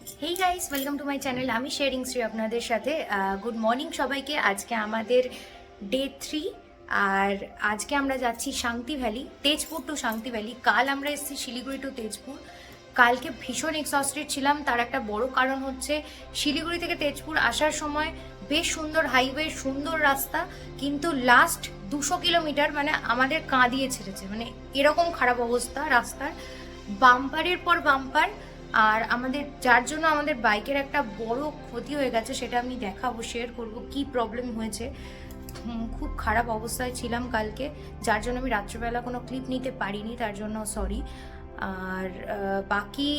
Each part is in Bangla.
Hey guys, welcome to my channel. আমি শেয়ারিং শ্রী আপনাদের সাথে। গুড মর্নিং সবাইকে। আজকে আমাদের ডে 3 আর আজকে আমরা যাচ্ছি শান্তি ভ্যালি, তেজপুর টু শান্তি ভ্যালি। কাল আমরা এসেছি শিলিগুড়ি টু তেজপুর। কালকে ভীষণ এক্সস্টেড ছিলাম, তার একটা বড় কারণ হচ্ছে শিলিগুড়ি থেকে তেজপুর আসার সময় বেশ সুন্দর হাইওয়ে, সুন্দর রাস্তা, কিন্তু লাস্ট 200 কিলোমিটার মানে আমাদের কাঁদিয়ে ছেড়েছে। মানে এরকম খারাপ অবস্থা রাস্তার, বাম্পারের পর বাম্পার। আর আমাদের যার জন্য আমাদের বাইকের একটা বড় ক্ষতি হয়ে গেছে, সেটা আমি দেখাবো, শেয়ার করব কি প্রবলেম হয়েছে। খুব খারাপ অবস্থায় ছিলাম কালকে, যার জন্য আমি রাত্রেবেলা কোনো ক্লিপ নিতে পারিনি, তার জন্য সরি। আর বাকি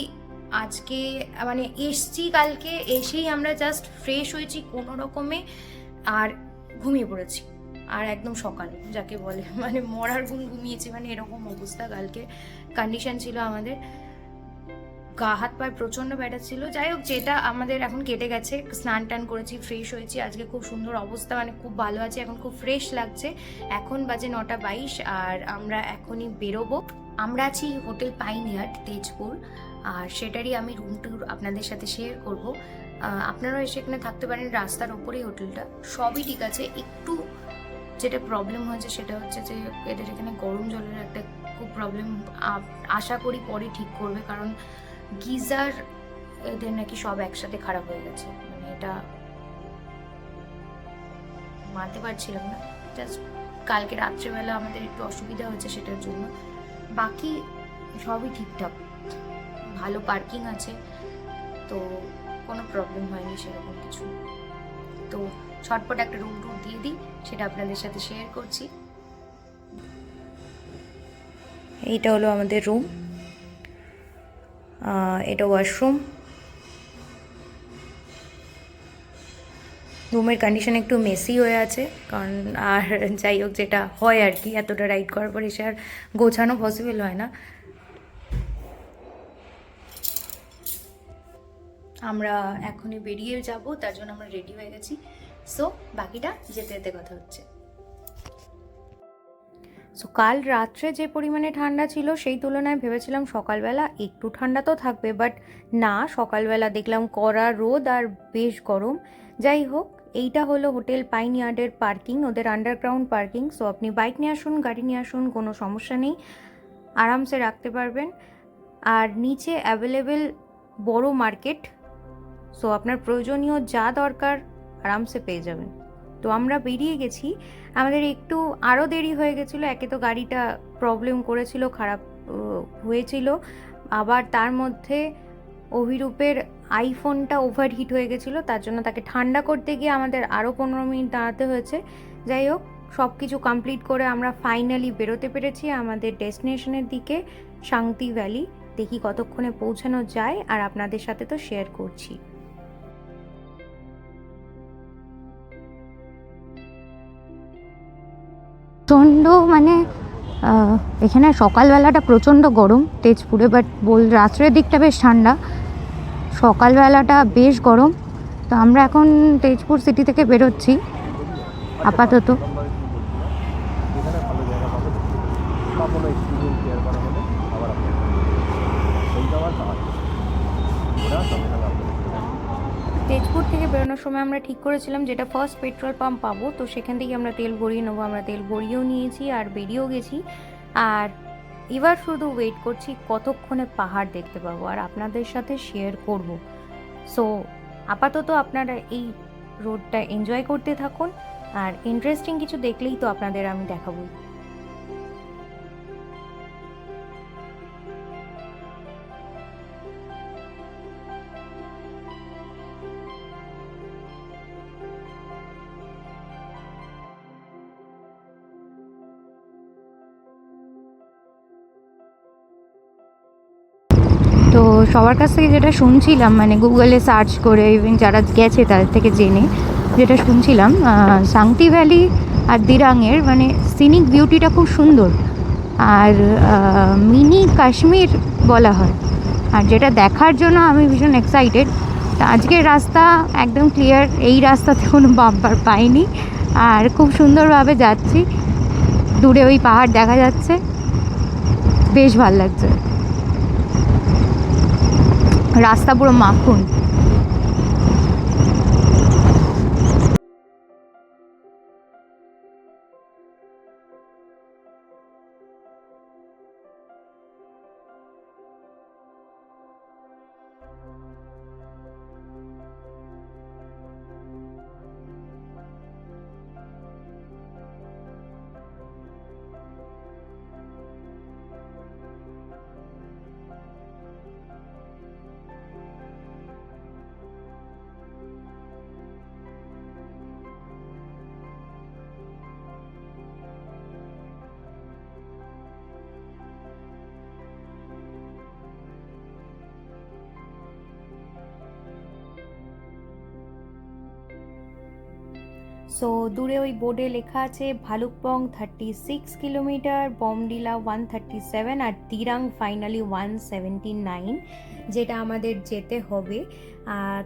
আজকে মানে এসছি, কালকে এসেই আমরা জাস্ট ফ্রেশ হয়েছি কোনো রকমে আর ঘুমিয়ে পড়েছি। আর একদম সকাল যাকে বলে, মানে মরার ঘুম ঘুমিয়েছি, মানে এরকম অবস্থা কালকে কন্ডিশন ছিল আমাদের। গা হাত পায়ে প্রচণ্ড ব্যাটা ছিল। যাই হোক, যেটা আমাদের এখন কেটে গেছে। স্নান টান করেছি, ফ্রেশ হয়েছি, আজকে খুব সুন্দর অবস্থা, মানে খুব ভালো আছে, এখন খুব ফ্রেশ লাগছে। এখন বাজে 9:22 আর আমরা এখনই বেরোবো। আমরা আছি হোটেল পাইনিয়ার তেজপুর, আর সেটারই আমি রুম ট্যুর আপনাদের সাথে শেয়ার করব। আপনারাও এসে এখানে থাকতে পারেন, রাস্তার ওপরেই হোটেলটা, সবই ঠিক আছে। একটু যেটা প্রবলেম হয়েছে সেটা হচ্ছে যে এদের এখানে গরম জলের একটা খুব প্রবলেম। আশা করি পরে ঠিক করবে, কারণ গিজার এদের নাকি সব একসাথে খারাপ হয়ে গেছে। মানে এটা মানতে পারছিলাম না। জাস্ট কালকে রাত্রেবেলা আমাদের একটু অসুবিধা হয়েছে সেটার জন্য, বাকি সবই ঠিকঠাক, ভালো পার্কিং আছে, তো কোনো প্রবলেম হয়নি সেরকম কিছু। তো ছটপট একটা রুম টুর দিয়ে দিই, সেটা আপনাদের সাথে শেয়ার করছি। এইটা হলো আমাদের রুম, এটা ওয়াশরুম। রুমের কন্ডিশন একটু মেসি হয়ে আছে, কারণ আর যাই হোক, যেটা হয় আর কি, এতটা রাইড করার পর এসে আর গোছানো পসিবল হয় না। আমরা এখনই বেরিয়ে যাব, তার জন্য আমরা রেডি হয়ে গেছি। সো বাকিটা যেতে যেতে কথা হচ্ছে। সো কাল রাত্রে যে পরিমাণে ঠান্ডা ছিল সেই তুলনায় ভেবেছিলাম সকালবেলা একটু ঠান্ডা তো থাকবে, বাট না, সকালবেলা দেখলাম কড়া রোদ আর বেশ গরম। যাই হোক, এইটা হলো হোটেল পাইনিয়ার্ডের পার্কিং, ওদের আন্ডারগ্রাউন্ড পার্কিং। সো আপনি বাইক নিয়ে আসুন, গাড়ি নিয়ে আসুন, কোনো সমস্যা নেই, আরামসে রাখতে পারবেন। আর নিচে অ্যাভেলেবেল বড় মার্কেট, সো আপনার প্রয়োজনীয় যা দরকার আরামসে পেয়ে যাবেন। তো আমরা বেরিয়ে গেছি। আমাদের একটু আরও দেরি হয়ে গেছিলো, একে তো গাড়িটা প্রবলেম করেছিল, খারাপ হয়েছিল, আবার তার মধ্যে অভিরূপের আইফোনটা ওভারহিট হয়ে গেছিলো, তার জন্য তাকে ঠান্ডা করতে গিয়ে আমাদের আরও 15 মিনিট দাঁড়াতে হয়েছে। যাই হোক, সব কিছু কমপ্লিট করে আমরা ফাইনালি বেরোতে পেরেছি আমাদের ডেস্টিনেশনের দিকে, শান্তি ভ্যালি। দেখি কতক্ষণে পৌঁছানো যায়, আর আপনাদের সাথে তো শেয়ার করছি। প্রচণ্ড মানে এখানে সকালবেলাটা প্রচণ্ড গরম তেজপুরে, বাট রাত্রের দিকটা বেশ ঠান্ডা, সকালবেলাটা বেশ গরম। তো আমরা এখন তেজপুর সিটি থেকে বেরোচ্ছি আপাতত। তেজপুর থেকে বেরোনোর সময় আমরা ঠিক করেছিলাম যেটা ফার্স্ট পেট্রোল পাম্প পাবো, তো সেখান থেকে আমরা তেল ভরিয়ে নেবো। আমরা তেল ভরিয়েও নিয়েছি আর বেরিয়েও গেছি। আর এবার শুধু ওয়েট করছি কতক্ষণে পাহাড় দেখতে পাবো আর আপনাদের সাথে শেয়ার করব। সো আপাতত আপনারা এই রোডটা এনজয় করতে থাকুন, আর ইন্টারেস্টিং কিছু দেখলেই তো আপনাদের আমি দেখাবই। তো সবার কাছ থেকে যেটা শুনছিলাম, মানে গুগলে সার্চ করে, ইভেন যারা গেছে তাদের থেকে জেনে যেটা শুনছিলাম, শান্তি ভ্যালি আর দিরাঙের মানে সিনিক বিউটিটা খুব সুন্দর, আর মিনি কাশ্মীর বলা হয়। আর যেটা দেখার জন্য আমি ভীষণ এক্সাইটেড। তো আজকের রাস্তা একদম ক্লিয়ার, এই রাস্তাতে কোনো বাম্পার পাইনি, আর খুব সুন্দরভাবে যাচ্ছি। দূরে ওই পাহাড় দেখা যাচ্ছে, বেশ ভালো লাগছে। রাস্তা পুরো মাখন। সো দূরে ওই বোর্ডে লেখা আছে ভালুকপং 36 কিলোমিটার, বমডিলা 137 আর দিরাং ফাইনালি 179, যেটা আমাদের যেতে হবে।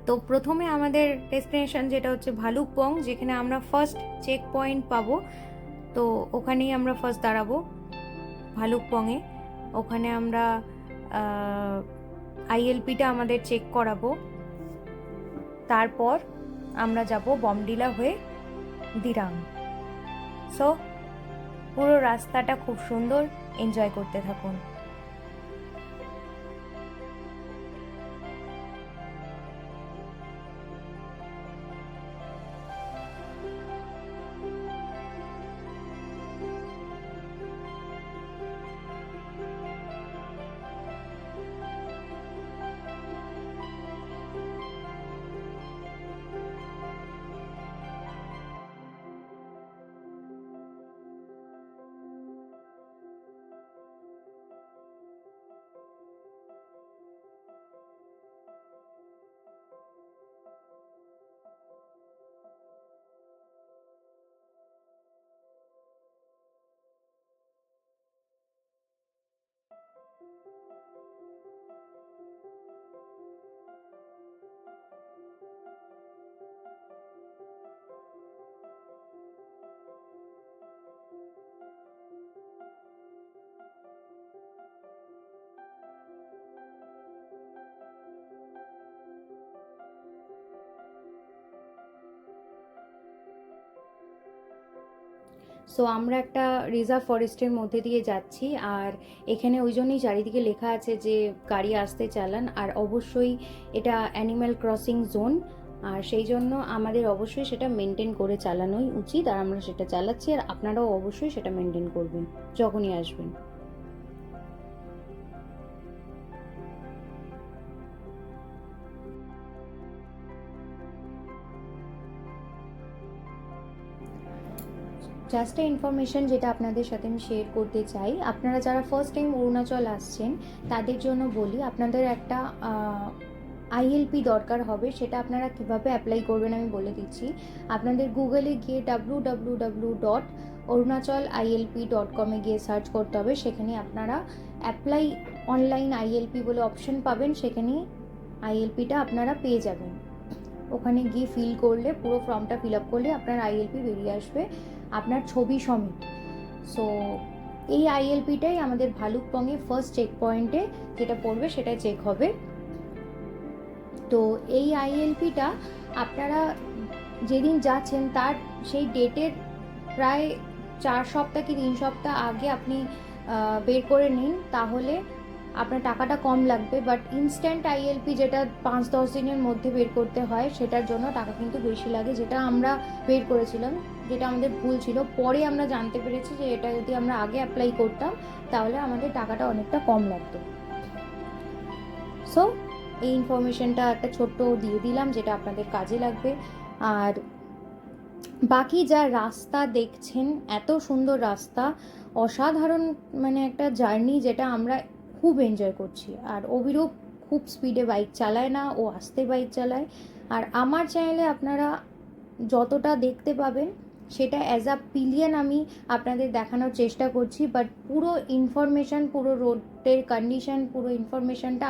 তো প্রথমে আমাদের ডেস্টিনেশন যেটা হচ্ছে ভালুকপং, যেখানে আমরা ফার্স্ট চেক পয়েন্ট পাবো। তো ওখানেই আমরা ফার্স্ট দাঁড়াবো ভালুকপংয়ে। ওখানে আমরা আইএলপিটা আমাদের চেক করাবো। তারপর আমরা যাব বমডিলা হয়ে দিরাং। সো পুরো রাস্তাটা খুব সুন্দর, এনজয় করতে থাকুন। সো আমরা একটা রিজার্ভ ফরেস্টের মধ্যে দিয়ে যাচ্ছি, আর এখানে ওই জন্যই চারিদিকে লেখা আছে যে গাড়ি আসতে চালান, আর অবশ্যই এটা অ্যানিম্যাল ক্রসিং জোন, আর সেই জন্য আমাদের অবশ্যই সেটা মেনটেন করে চালানোই উচিত, আর আমরা সেটা চালাচ্ছি, আর আপনারাও অবশ্যই সেটা মেনটেন করবেন যখনই আসবেন। জাস্ট ইনফরমেশন যেটা আপনাদের সাথে আমি শেয়ার করতে চাই, আপনারা যারা ফার্স্ট টাইম অরুণাচল আসছেন তাদের জন্য বলি, আপনাদের একটা আইএলপি দরকার হবে। সেটা আপনারা কিভাবে অ্যাপ্লাই করবেন আমি বলে দিচ্ছি। আপনাদের গুগলে গিয়ে www.arunachalilp.com গিয়ে সার্চ করতে হবে। সেখানে আপনারা অ্যাপ্লাই অনলাইন আইএলপি বলে অপশন পাবেন, সেখানে আইএলপিটা আপনারা পেয়ে যাবেন। ওখানে গিয়ে ফিল করলে, পুরো ফর্মটা ফিল আপ করলে আপনার আইএলপি বেরিয়ে আসবে আপনার ছবি সমেত। সো এই আইএলপিটাই আমাদের ভালুকপংয়ে ফার্স্ট চেক পয়েন্টে যেটা পড়বে সেটা চেক হবে। তো এই আইএলপিটা আপনারা যেদিন যাচ্ছেন তার সেই ডেটের প্রায় 4 সপ্তাহ কি 3 সপ্তাহ আগে আপনি বের করে নিন, তাহলে আপনার টাকাটা কম লাগবে। বাট ইনস্ট্যান্ট আইএলপি যেটা 5-10 দিনের মধ্যে বের করতে হয়, সেটার জন্য টাকা কিন্তু বেশি লাগে, যেটা আমরা বের করেছিলাম, যেটা আমাদের ভুল ছিল। পরে আমরা জানতে পেরেছি যে এটা যদি আমরা আগে অ্যাপ্লাই করতাম তাহলে আমাদের টাকাটা অনেকটা কম লাগতো। সো এই ইনফরমেশনটা একটা ছোট্ট দিয়ে দিলাম, যেটা আপনাদের কাজে লাগবে। আর বাকি যা রাস্তা দেখছেন, এত সুন্দর রাস্তা, অসাধারণ, মানে একটা জার্নি যেটা আমরা খুব এনজয় করছি। আর অভিরূপ খুব স্পিডে বাইক চালায় না, ও আস্তে বাইক চালায়। আর আমার চ্যানেলে আপনারা যতটা দেখতে পাবেন সেটা অ্যাজ আ পিলিয়ন আমি আপনাদের দেখানোর চেষ্টা করছি, বাট পুরো ইনফরমেশান, পুরো রোডের কন্ডিশন, পুরো ইনফরমেশানটা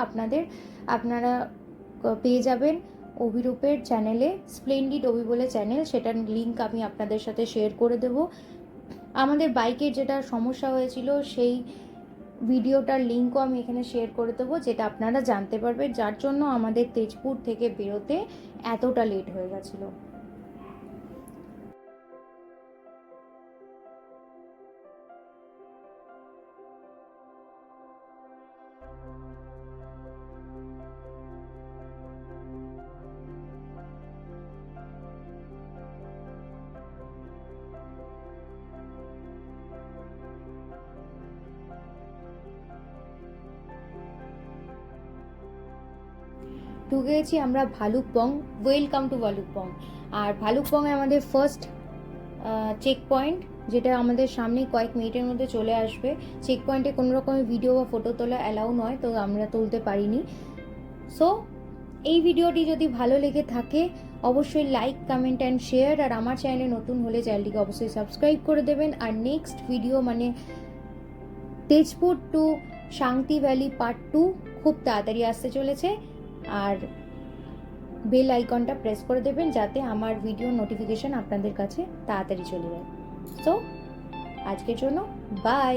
আপনারা পেয়ে যাবেন অভিরূপের চ্যানেলে, স্প্লেন্ডিড অভি বলে চ্যানেল, সেটার লিঙ্ক আমি আপনাদের সাথে শেয়ার করে দেব। আমাদের বাইকের যেটা সমস্যা হয়েছিল সেই ভিডিওটার লিঙ্কও আমি এখানে শেয়ার করে দেবো, যেটা আপনারা জানতে পারবেন যার জন্য আমাদের তেজপুর থেকে বেরোতে এতটা লেট হয়ে গেছিলো। ঢুকে গেছি আমরা ভালুকপং। Welcome to Bhalukpong. আর ভালুকপংয়ে আমাদের ফার্স্ট চেক পয়েন্ট, যেটা আমাদের সামনে কয়েক মিনিটের মধ্যে চলে আসবে। চেক পয়েন্টে কোনো রকমের ভিডিও বা ফটো তোলা অ্যালাউ নয়, তো আমরা তুলতে পারিনি। সো এই ভিডিওটি যদি ভালো লেগে থাকে অবশ্যই লাইক, কমেন্ট অ্যান্ড শেয়ার। আর আমার চ্যানেলে নতুন হলে চ্যানেলটিকে অবশ্যই সাবস্ক্রাইব করে দেবেন। আর নেক্সট ভিডিও মানে তেজপুর টু শান্তি ভ্যালি পার্ট 2 খুব তাড়াতাড়ি আসতে চলেছে। আর বেল আইকনটা প্রেস করে দেবেন যাতে আমার ভিডিও নোটিফিকেশন আপনাদের কাছে তাড়াতাড়ি চলে যায়। সো আজকের জন্য বাই।